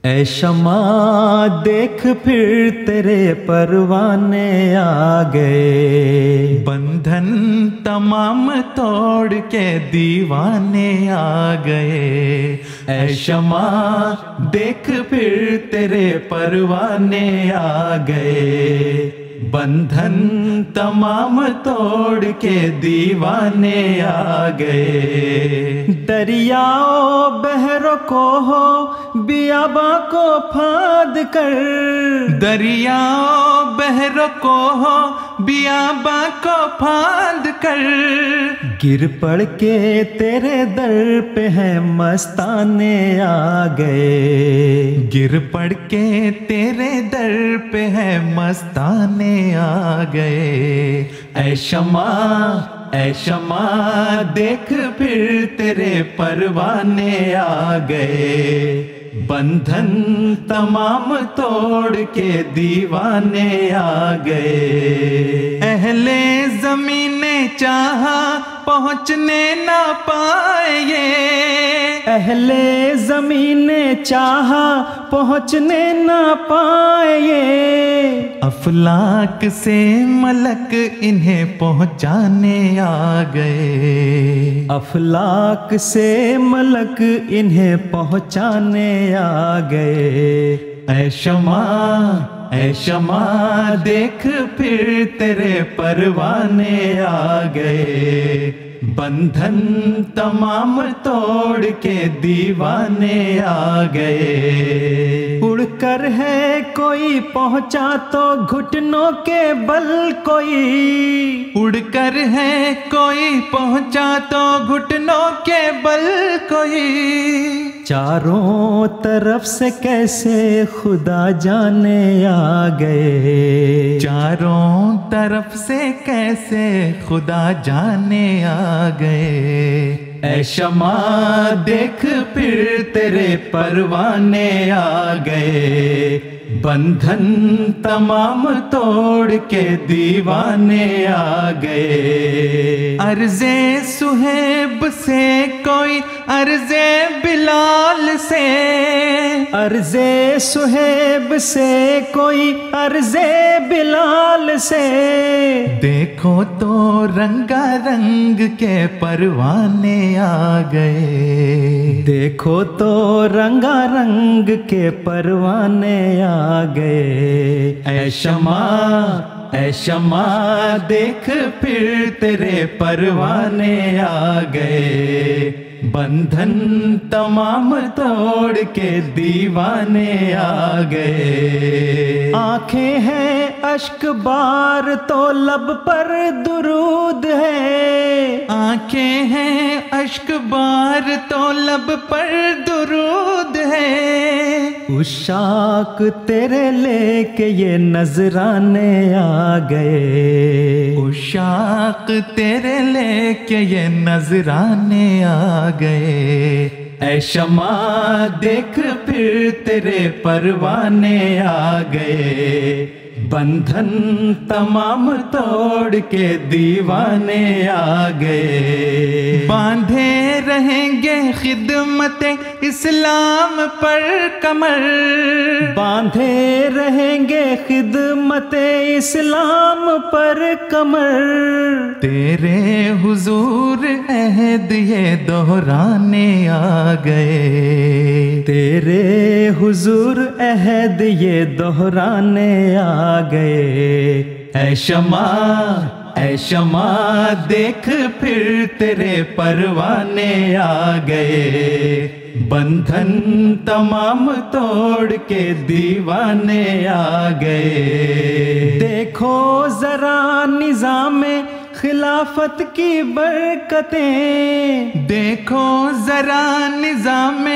اے شمع دیکھ پھر تیرے پروانے آ گئے، بندھن تمام توڑ کے دیوانے آ گئے۔ اے شمع دیکھ پھر تیرے پروانے آ گئے، بندھن تمام توڑ کے دیوانے آ گئے۔ دریاؤ بحر کو ہو بیاباں کو پھاند کر، دریاؤ بحر کو ہو بیاباں کو پھاند کر، گر پڑ کے تیرے در پہ ہیں مستانے آ گئے، گر پڑ کے تیرے در پہ ہے مستانے آ گئے۔ اے شمع اے شمع دیکھ پھر تیرے پروانے آ گئے، بندھن تمام توڑ کے دیوانے آ گئے۔ اہل زمین نے چاہا پہنچنے نہ پائے یہ، اہل زمین نے چاہا پہنچنے نہ پائے یہ، افلاک سے ملک انہیں پہنچانے آ گئے، افلاک سے ملک انہیں پہنچانے آ گئے۔ اے شمع اے شمع دیکھ پھر تیرے پروانے آ گئے، بندھن تمام توڑ کے دیوانے آ گئے۔ اڑ کر ہے کوئی پہنچا تو گھٹنوں کے بل کوئی، اڑ کر ہے کوئی پہنچا تو گھٹنوں کے بل کوئی، چاروں طرف سے کیسے خدا جانے آ گئے، چاروں طرف سے کیسے خدا جانے آ گئے۔ اے شمع دیکھ پھر تیرے پروانے آ گئے، بندھن تمام توڑ کے دیوانے آ گئے۔ عرض صہیب سے کوئی عرض بلال سے، عرض صہیب سے کوئی عرض بلال سے، دیکھو تو رنگا رنگ کے پروانے آ گئے، دیکھو تو رنگا رنگ کے پروانے آ گئے۔ اے شمع اے شمع دیکھ پھر تیرے پروانے آ گئے، بندھن تمام توڑ کے دیوانے آ گئے۔ آنکھیں ہیں اشک بار تو لب پر درود ہے، آنکھیں ہیں اشک بار تو لب پر درود ہے، عشاق تیرے لے کے یہ نذرانے آ گئے، عشاق تیرے لے کے یہ نذرانے آ گئے۔ اے شمع دیکھ پھر تیرے پروانے آ گئے، بندھن تمام توڑ کے دیوانے آ گئے۔ باندھے رہیں گے خدمت اسلام پر کمر، باندھے رہیں گے خدمت اسلام پر کمر، تیرے حضور عہد یہ دہرانے آ گئے، تیرے حضور عہد یہ دہرانے آ گئے۔ اے شمع اے شمع دیکھ پھر تیرے پروانے آ گئے، بندھن تمام توڑ کے دیوانے آ گئے۔ دیکھو ذرا نظام خلافت کی برکتیں، دیکھو ذرا نظام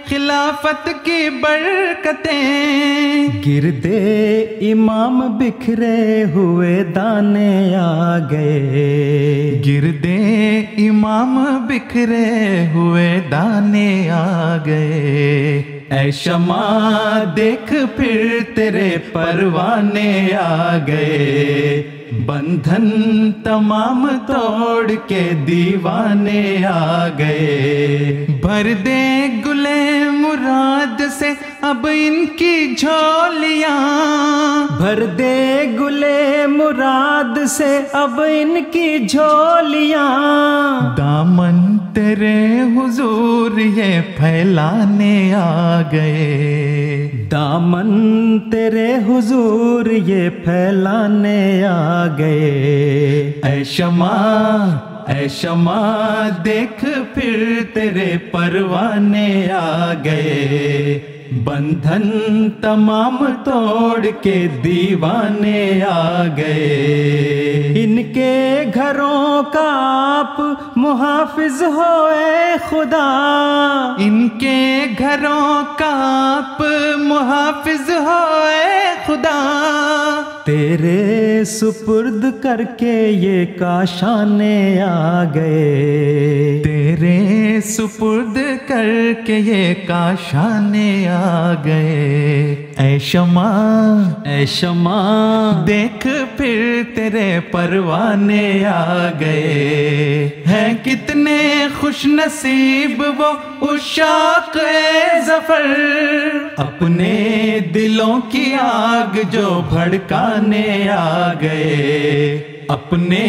خلافت کی برکتیں، گردے امام بکھرے ہوئے دانے آ گئے، گردے امام بکھرے ہوئے دانے آ گئے۔ اے شمع دیکھ پھر تیرے پروانے آ گئے، بندھن تمام توڑ کے دیوانے آ گئے۔ بھر دے گلے مراد مراد سے اب ان کی جھولیاں، بھر دے گلے مراد سے اب ان کی جھولیاں، دامن تیرے حضور یہ پھیلانے آ گئے، دامن تیرے حضور یہ پھیلانے آ گئے، اے شمع اے شمع دیکھ پھر تیرے پروانے آ گئے، بندھن تمام توڑ کے دیوانے آ گئے، ان کے گھروں کا آپ محافظ ہو اے خدا، ان کے گھروں کا آپ محافظ ہو اے خدا، تیرے سپرد کر کے یہ کاشانے آ گئے، تیرے سپرد کر کے یہ کاشانے آ گئے، اے شمع اے شمع دیکھ پھر تیرے پروانے آ گئے، ہیں کتنے خوش نصیب وہ عشاق ظفر، اپنے دلوں کی آگ جو بھڑکانے آ گئے، اپنے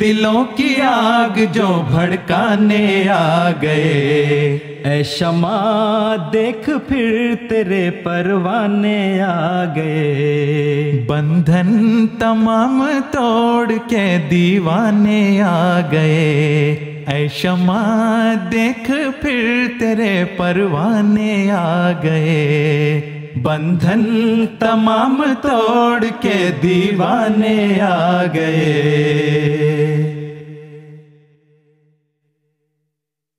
دلوں کی آگ جو بھڑکانے آ گئے، اے شمع دیکھ پھر تیرے پروانے آ گئے، بندھن تمام توڑ کے دیوانے آ گئے، اے شمع دیکھ پھر تیرے پروانے آ گئے، بندھن تمام توڑ کے دیوانے آ گئے۔